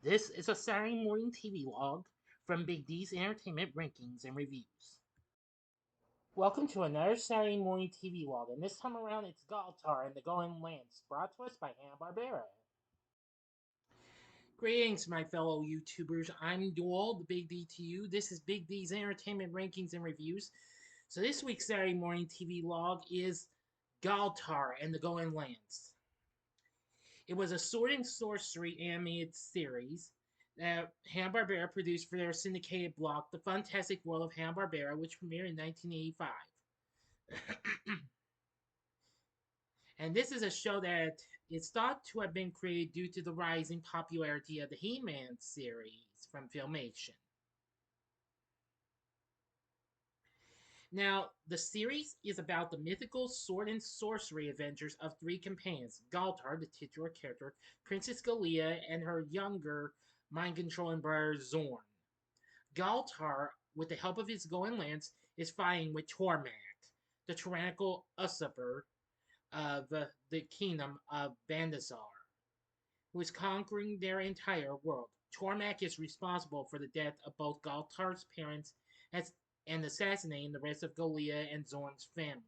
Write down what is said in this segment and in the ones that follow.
This is a Saturday Morning TV Log from Big D's Entertainment Rankings and Reviews. Welcome to another Saturday Morning TV Log, and this time around it's Galtar and the Going Lance, brought to us by Hanna-Barbera. Greetings, my fellow YouTubers. I'm Dual, the Big D to you. This is Big D's Entertainment Rankings and Reviews. So this week's Saturday Morning TV Log is Galtar and the Going Lance. It was a sword and sorcery animated series that Hanna-Barbera produced for their syndicated block, The Funtastic World of Hanna-Barbera, which premiered in 1985. And this is a show that is thought to have been created due to the rising popularity of the He-Man series from Filmation. Now, the series is about the mythical sword and sorcery adventures of three companions: Galtar, the titular character, Princess Galia, and her younger mind-controlling brother Zorn. Galtar, with the help of his Going Lance, is fighting with Tormak, the tyrannical usurper of the kingdom of Bandazar, who is conquering their entire world. Tormak is responsible for the death of both Galtar's parents and assassinating the rest of Galia and Zorn's family.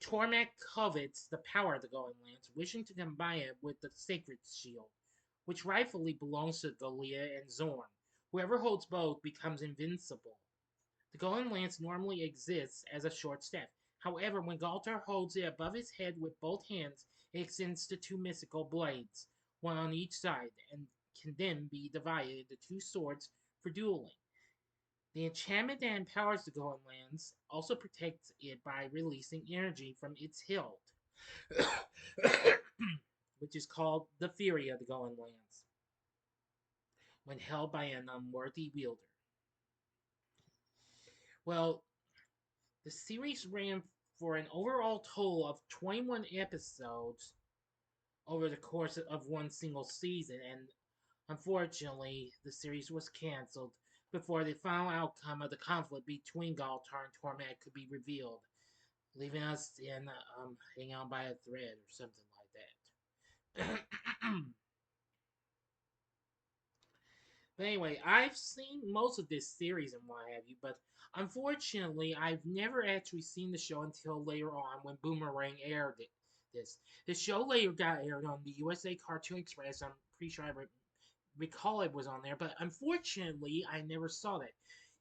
Tormak covets the power of the Going Lance, wishing to combine it with the Sacred Shield, which rightfully belongs to Galia and Zorn. Whoever holds both becomes invincible. The Going Lance normally exists as a short staff. However, when Galtar holds it above his head with both hands, it extends to two mystical blades, one on each side, and can then be divided into two swords for dueling. The enchantment that empowers the Going Lance also protects it by releasing energy from its hilt, which is called the Fury of the Going Lance, when held by an unworthy wielder. Well, the series ran for an overall total of 21 episodes over the course of one single season, and unfortunately, the series was canceled before the final outcome of the conflict between Galtar and Torment could be revealed, leaving us in hanging on by a thread or something like that. But anyway, I've seen most of this series and what have you, but unfortunately, I've never actually seen the show until later on when Boomerang aired it. The show later got aired on the USA Cartoon Express. I'm pretty sure I recall it was on there, but unfortunately, I never saw that.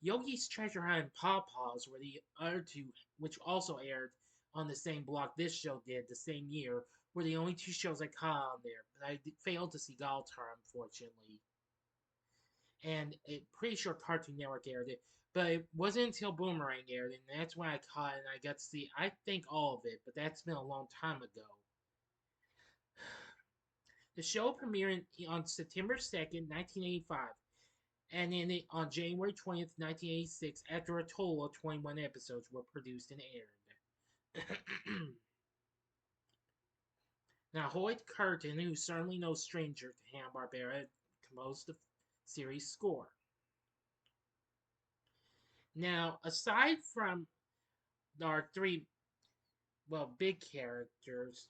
Yogi's Treasure Hunt and Paw Paws were the other two, which also aired on the same block this show did the same year, were the only two shows I caught on there. But I failed to see Galtar, unfortunately. And I'm pretty sure Cartoon Network aired it, but it wasn't until Boomerang aired, and that's when I caught it and I got to see, I think, all of it, but that's been a long time ago. The show premiered on September 2nd, 1985, and then on January 20th, 1986, after a total of 21 episodes were produced and aired. Now, Hoyt Curtin, who's certainly no stranger to Hanna-Barbera, composed the series score. Now, aside from our three, well, big characters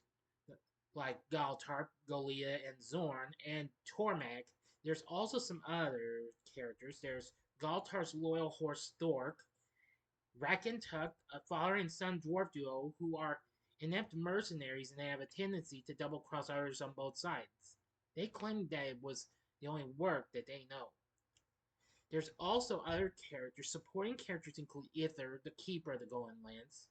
like Galtar, Golia, and Zorn, and Tormak, there's also some other characters. There's Galtar's loyal horse Thork, Rack and Tuck, a father and son dwarf duo who are inept mercenaries and they have a tendency to double cross others on both sides. They claim that it was the only work that they know. There's also other characters. Supporting characters include Ither, the keeper of the Golden Lance,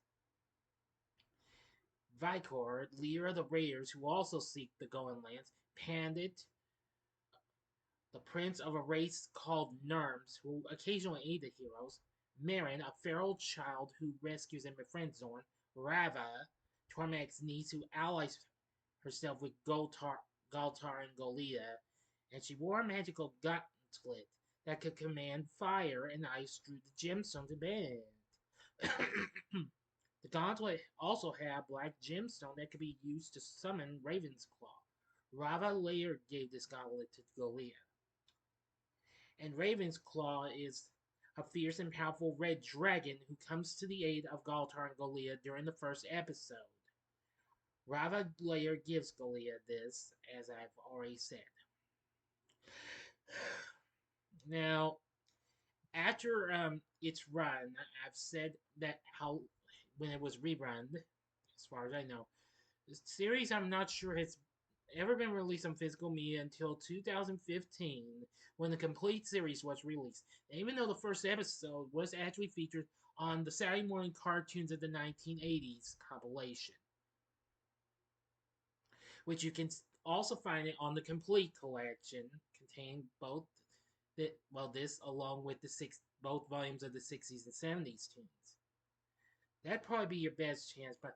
Vicor, leader of the Raiders who also seek the Golden Lance, Pandit, the prince of a race called Nerms, who occasionally aid the heroes, Marin, a feral child who rescues and befriends Zorn, Rava, Tormak's niece who allies herself with Galtar and Golia, and she wore a magical gauntlet that could command fire and ice through the gemstone to bend. The gauntlet also had a black gemstone that could be used to summon Raven's Claw. Rava later gave this gauntlet to Golia. And Raven's Claw is a fierce and powerful red dragon who comes to the aid of Galtar and Golia during the first episode. Rava later gives Gallia this, as I've already said. Now, after its run, I've said that how when it was rerun, as far as I know, the series I'm not sure has ever been released on physical media until 2015 when the complete series was released. And even though the first episode was actually featured on the Saturday Morning Cartoons of the 1980s compilation, which you can also find it on the complete collection containing both this along with the both volumes of the 60s and 70s tunes. That'd probably be your best chance, but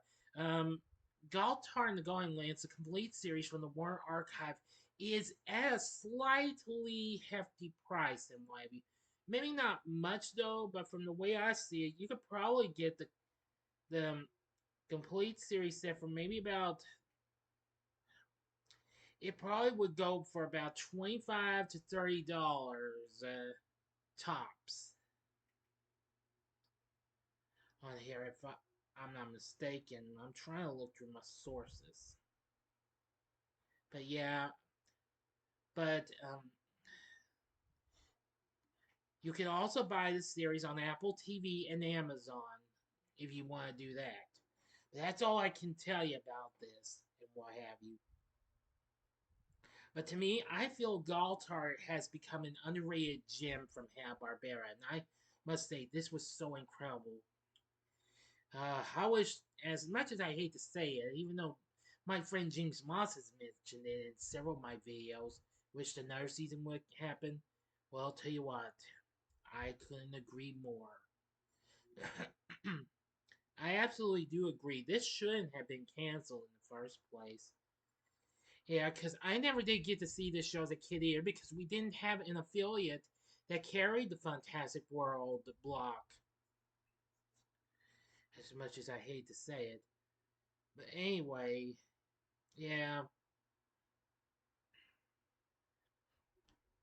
Galtar and the Going Lands, the complete series from the Warner Archive, is at a slightly hefty price in my view. Maybe not much though, but from the way I see it, you could probably get the complete series set for maybe about. It probably would go for about $25 to $30 tops on here if I'm not mistaken. I'm trying to look through my sources. But yeah, but you can also buy the series on Apple TV and Amazon if you want to do that. But that's all I can tell you about this and what have you. But to me, I feel Galtar has become an underrated gem from Hanna-Barbera, and I must say this was so incredible. I wish, as much as I hate to say it, even though my friend James Moss has mentioned it in several of my videos, wished another season would happen. Well, I'll tell you what, I couldn't agree more. I absolutely do agree. This shouldn't have been canceled in the first place. Yeah, because I never did get to see this show as a kid either because we didn't have an affiliate that carried the Funtastic World block. As much as I hate to say it. But anyway, yeah.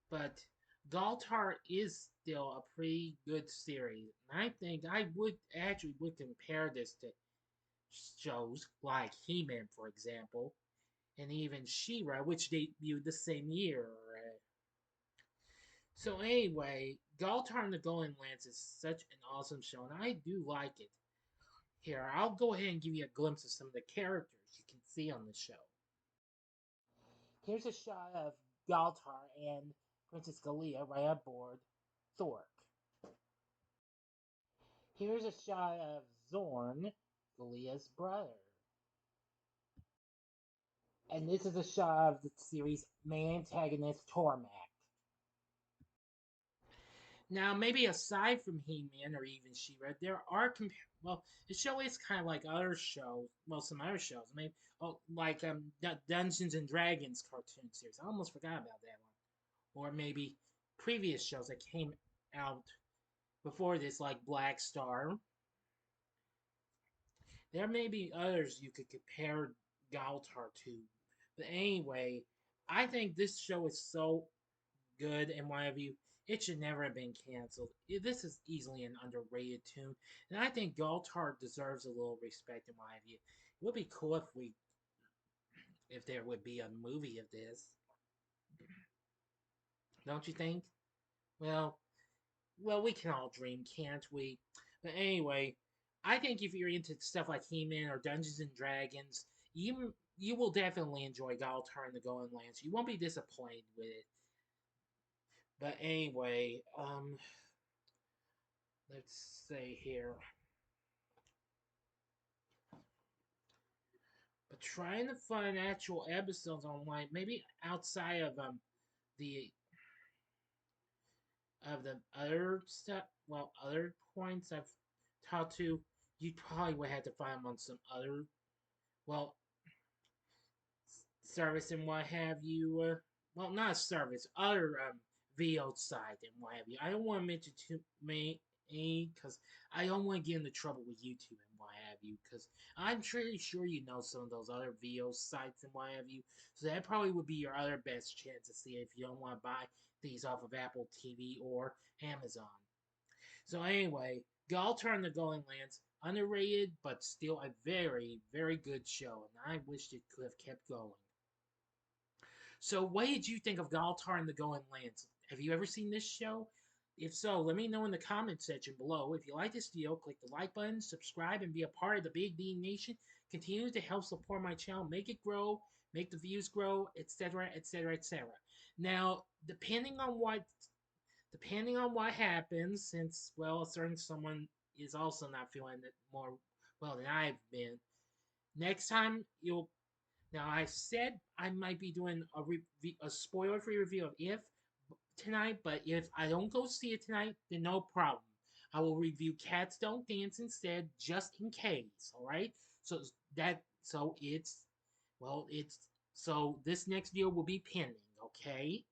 But Galtar is still a pretty good series. And I think I would compare this to shows like He-Man, for example, and even She-Ra, which debuted the same year. So anyway, Galtar and the Golden Lance is such an awesome show, and I do like it. Here, I'll go ahead and give you a glimpse of some of the characters you can see on the show. Here's a shot of Galtar and Princess Gallia right aboard Thork. Here's a shot of Zorn, Gallia's brother. And this is a shot of the series' main antagonist, Tormak. Now, maybe aside from He-Man or even She-Ra, there are well, the show is kind of like other shows. Well, some other shows, maybe like Dungeons and Dragons cartoon series. I almost forgot about that one. Or maybe previous shows that came out before this, like Black Star. There may be others you could compare Galtar to, but anyway, I think this show is so good in my view. It should never have been canceled. This is easily an underrated tune, and I think Galtar deserves a little respect in my view. It would be cool if there would be a movie of this, don't you think? Well, we can all dream, can't we? But anyway, I think if you're into stuff like He-Man or Dungeons and Dragons, you will definitely enjoy Galtar and the Golden Lance. You won't be disappointed with it. But anyway, let's say here. But trying to find actual episodes online, maybe outside of the the other stuff, well, other points I've talked to, you probably would have to find them on some other, well, service and what have you. Well, not a service, other VO site and what have you. I don't want to mention too many because I don't want to get into trouble with YouTube and what have you. Because I'm pretty sure you know some of those other VO sites and what have you. So that probably would be your other best chance to see if you don't want to buy these off of Apple TV or Amazon. So anyway, Galtar and the Golden Lands, underrated, but still a very, very good show, and I wished it could have kept going. So, what did you think of Galtar and the Going Lands? Have you ever seen this show? If so, let me know in the comment section below. If you like this video, click the like button, subscribe, and be a part of the Big D Nation. Continue to help support my channel, make it grow, make the views grow, etc., etc., etc. Now, depending on what happens, since a certain someone is also not feeling it more well than I've been, next time you'll now, I said I might be doing a spoiler-free review of If tonight, but if I don't go see it tonight, then no problem. I will review Cats Don't Dance instead, just in case. All right. So that so it's well it's so this next video will be pending. Okay.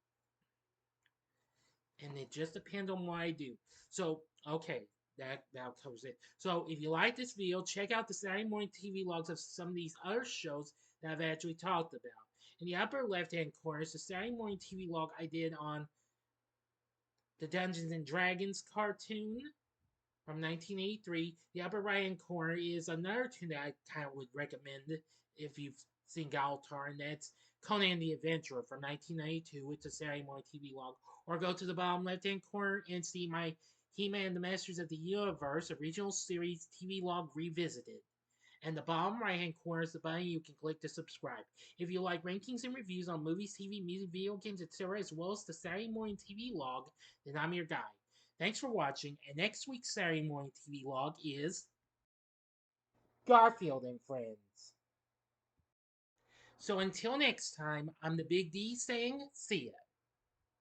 And it just depends on what I do. So okay, that covers it. So if you like this video, check out the Saturday Morning TV logs of some of these other shows that I've actually talked about. In the upper left-hand corner is the Saturday Morning TV log I did on the Dungeons and Dragons cartoon from 1983. The upper right-hand corner is another tune that I kind of would recommend if you've seen Galtar, and that's Conan the Adventurer from 1992. It's a Saturday Morning TV log. Or go to the bottom left-hand corner and see my He-Man the Masters of the Universe original series TV log revisited. And the bottom right-hand corner is the button you can click to subscribe. If you like rankings and reviews on movies, TV, music, video games, etc., as well as the Saturday Morning TV log, then I'm your guy. Thanks for watching, and next week's Saturday Morning TV log is Garfield and Friends. So until next time, I'm the Big D saying, see ya.